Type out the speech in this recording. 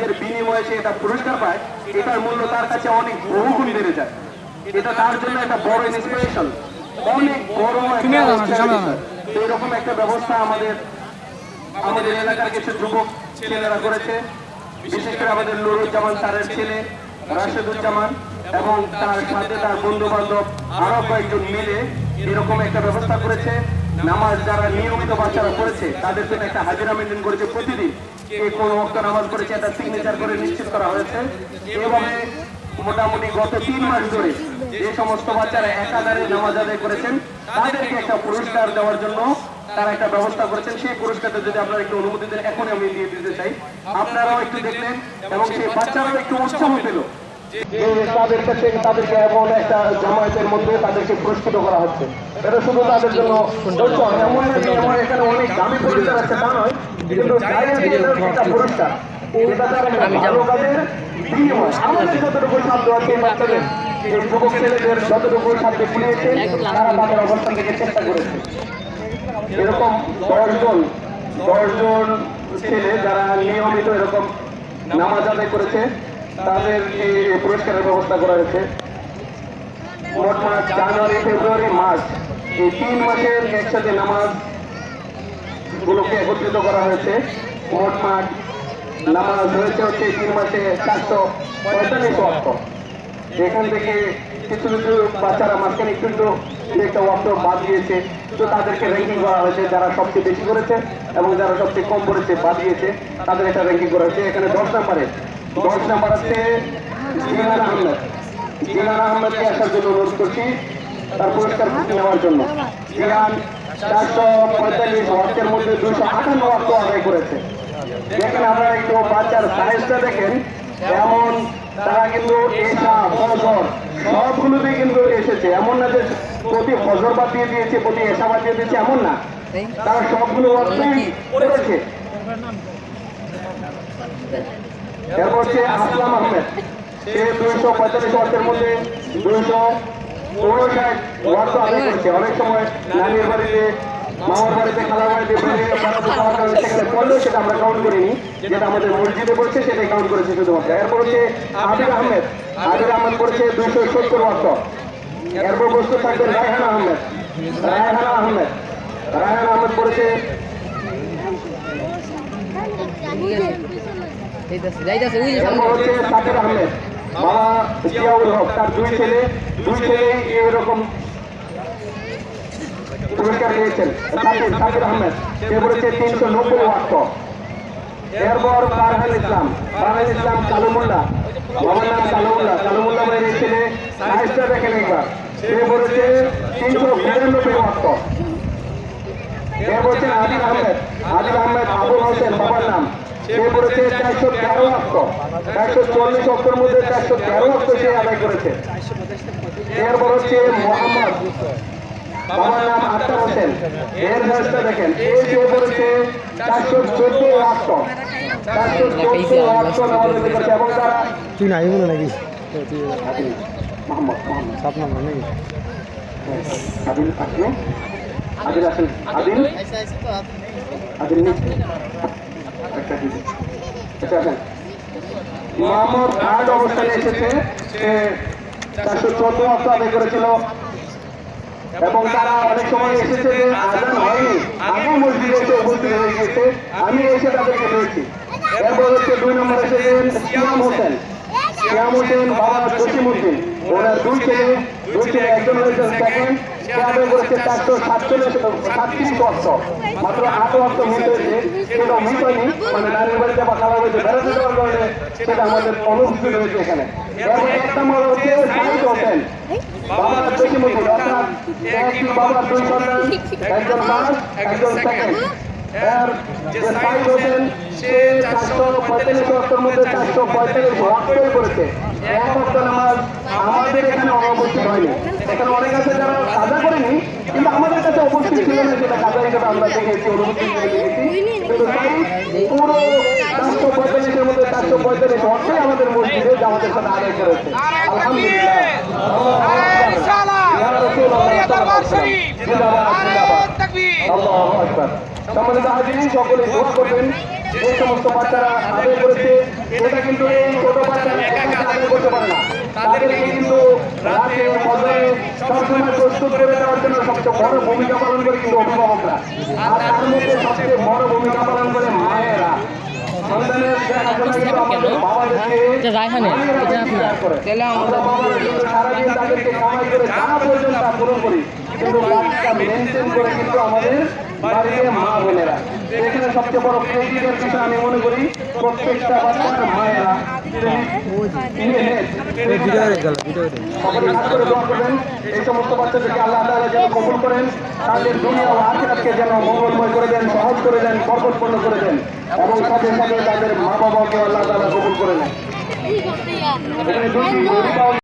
কাজের বিনিময়ে সে এটা পুরস্কার পায়, এটার মূল্য তার কাছে অনেক বহুগুণ বেড়ে যায়। এটা তার জন্য একটা বড় ইন্সপিরেশন, অনেক বড় এরকম একটা ব্যবস্থা আমাদের এলাকার কিছু যুবক ছেলেরা করেছে। বিশেষ করে আমাদের নুরুজ্জামান স্যারের ছেলে রাশেদুজ্জামান এবং তার সাথে তার বন্ধু বান্ধব আরো কয়েকজন মিলে এরকম একটা ব্যবস্থা করেছে। নামাজ যারা নিয়মিত বাচ্চারা করেছে তাদের জন্য একটা হাজিরা মেনটেন করেছে, প্রতিদিন কে কোন ওয়াক্ত নামাজ পড়েছে এটা সিগনেচার করে নিশ্চিত করা হয়েছে। এভাবে মোটামুটি গত 3 মাস ধরে যে সমস্ত বাচ্চারা একাধারে নামাজ আদায় করেছেন তাদেরকে একটা পুরস্কার দেওয়ার জন্য তারা একটা ব্যবস্থা করেছেন। সেই পুরস্কারটা যদি আপনারা একটু অনুমতি দেন এখন আমি দিয়ে দিতে চাই, আপনারাও একটু দেখলেন এবং সেই বাচ্চারাও একটু উৎসাহ পেল তাদের কাছে তাদেরকে এমন একটা জামায়াতের মধ্যে তাদেরকে পুরস্কৃত করা হচ্ছে। এটা শুধু তাদের জন্য এমন এখানে অনেক দামি পুরস্কার আছে তা নয়, কিন্তু একটা পুরস্কার এটা তারা ভালো কাজের বিনিময়। আমাদের যতটুকু সাধ্য আছে বাচ্চাদের এই যুবক ছেলেদের যতটুকু সাধ্য কুলিয়েছে তারা তাদের অবস্থান থেকে চেষ্টা করেছে। এরকম 10 জন ছেলে যারা নিয়মিত এরকম নামাজ আদায় করেছে তাদের এই পুরস্কারের ব্যবস্থা করা হয়েছে। মোট মাস জানুয়ারি, ফেব্রুয়ারি, মার্চ এই 3 মাসের একসাথে নামাজ গুলোকে একত্রিত করা হয়েছে। মোট মাস নামাজ হয়েছে হচ্ছে 3 মাসে 445 ওয়াক্ত। এখান থেকে কিছু কিছু বাচ্চারা মাঝখানে একটু একটা ওয়াক্ত বাদ দিয়েছে, তো তাদেরকে র্যাঙ্কিং করা হয়েছে। যারা সবচেয়ে বেশি করেছে এবং যারা সবচেয়ে কম করেছে বাদ দিয়েছে তাদের একটা র্যাঙ্কিং করা হয়েছে। এখানে 10 নাম্বার আছে জিনান আহমেদ। জিনান আহমেদকে আসার জন্য অনুরোধ করছি তার পুরস্কার নেওয়ার জন্য। জিনান 445 ওয়াক্তের মধ্যে 258 ওয়াক্ত আদায় করেছে। দেখেন আপনারা একটু বাচ্চার সাইজটা দেখেন, এমন তারা কিন্তু এসা ফজর সবগুলোতেই কিন্তু এসেছে। এমন না যে প্রতি ফজর বাদ দিয়ে দিয়েছে, প্রতি এসা বাদ দিয়ে দিয়েছে, এমন না, তারা সবগুলো অর্থই করেছে। এরপর হচ্ছে আসলাম আহমেদ, সে 245 ওয়াক্তের মধ্যে 259 ওয়াক্ত আদায় করেছে। অনেক সময় নানির বাড়িতে, মামার বাড়িতে, খালার বাড়িতে সেখানে পড়লেও সেটা আমরা কাউন্ট করিনি, যেটা আমাদের মসজিদে পড়ছে সেটাই কাউন্ট করেছে শুধুমাত্র। এরপর হচ্ছে আবির আহমেদ করেছে 270 ওয়াক্ত। এরপর বস্তু থাকবে রায়হানা আহমেদ করেছে সাকিব আহমেদ, বাবা জিয়াউল হক, তার 2 ছেলে এরকম পুরস্কার পেয়েছেন। সাকিব আহমেদ সে করেছে 390 ওয়াক্ত। এরপর ফারহান ইসলাম কালুমুল্লাহ, বাবার নাম কালুমুল্লাহ ভাইয়ের ছেলে সাইজটা দেখেন একবার, সে করেছে 392 ওয়াক্ত। এরপর হচ্ছে আদিল আহমেদ আবুল হোসেন, বাবার নাম, সে করেছে 413 ওয়াক্ত। 440 ওয়াক্তের মধ্যে 413 ওয়াক্ত সে আদায় করেছে। এরপর হচ্ছে মোহাম্মদ, বাবার নাম আক্তার হোসেন, এর বয়সটা দেখেন, সে করেছে 414 ওয়াক্ত। 414 ওয়াক্ত নামাজ করেছে। এবং তারা তুই নাই বলো নাকি মোহাম্মদ 7 নম্বর নাকি আদিল আসেন মোহাম্মদ 8 অবস্থানে এসেছে, সে 414 ওয়াক্ত আদায় করেছিল। এবং তারা অনেক সময় এসেছে যে আজান হয়নি, আগে মসজিদে এসে উপস্থিত হয়ে গেছে, আমি এসে তাদেরকে পেয়েছি। এরপর হচ্ছে 2 নম্বর এসেছেন শ্যাম হোসেন, বাবা জসিমউদ্দিন, ওনার 2 ছেলে, একজন হয়েছেন সেকেন্ড, সে আদায় করেছে 437 ওয়াক্ত। মাত্র 8 ওয়াক্ত মিস হয়েছে, সেটা মিস হয়নি, মানে নারীর বাড়িতে বা খাবার বাড়িতে বেড়াতে যাওয়ার কারণে সেটা আমাদের অনুপস্থিত হয়েছে এখানে। এরপর 1 নম্বর হচ্ছে সাইদ হোসেন, বাবা জসিমউদ্দিন, অর্থাৎ বাবার 2 সন্তান, একজন ফার্স্ট একজন সেকেন্ড। এর যে সাইদ হোসেন সে 445 ওয়াক্তের মধ্যে 445 ওয়াক্তই করেছে। 1 ওয়াক্ত নামাজ আমাদের এখানে অনুপস্থিত হয়নি। এখানে অনেক আছে যারা কাজা করেনি, কিন্তু আমাদের কাছে উপস্থিত ছিল না, সেটা কাজা হিসেবে আমরা দেখেছি, অনুভূতি দেখেছি। কিন্তু সাইদ পুরো 445-এর মধ্যে 445 ওয়াক্তই আমাদের মসজিদে জামাতের সাথে আদায় করেছে। আলহামদুলিল্লাহ। আল্লাহু আকবার। সম্মানিত হাজিরিন, সকলে দোয়া করবেন। যে সমস্ত বাচ্চারা আদায় করেছে, এটা কিন্তু এই ছোট বাচ্চারা একা একা আদায় করতে পারে না। তাদেরকে কিন্তু রাতে ফজরে সবসময় প্রস্তুত করে দেওয়ার জন্য সবচেয়ে বড় ভূমিকা পালন করে কিন্তু অভিভাবকরা, আর তার মধ্যে সবচেয়ে বড় ভূমিকা পালন করে মায়েরা। সন্তানের দেখাশোনা কিন্তু আমাদের বাবাদেরকে মায়েরা করে। আমরা বাবারা কিন্তু সারাদিন তাদেরকে কামাই করে যা প্রয়োজন তা পূরণ করি, কিন্তু বাচ্চা মেনটেন করে কিন্তু আমাদের বাড়িতে মা বোনেরা। এখানে সবচেয়ে বড় ক্রেডিটের বিষয় আমি মনে করি প্রত্যেকটা বাচ্চার মায়েরা। সকলে হাত করে দোয়া করবেন এই সমস্ত বাচ্চাদেরকে আল্লাহ তাআলা যেন কবুল করেন, তাদের দুনিয়া ও আখিরাতকে যেন মঙ্গলময় করে দেন, সহজ করে দেন, বরকতপূর্ণ করে দেন, এবং সাথে সাথে তাদের মা বাবাকে আল্লাহ তাআলা কবুল করে নেন। এখানে দুটি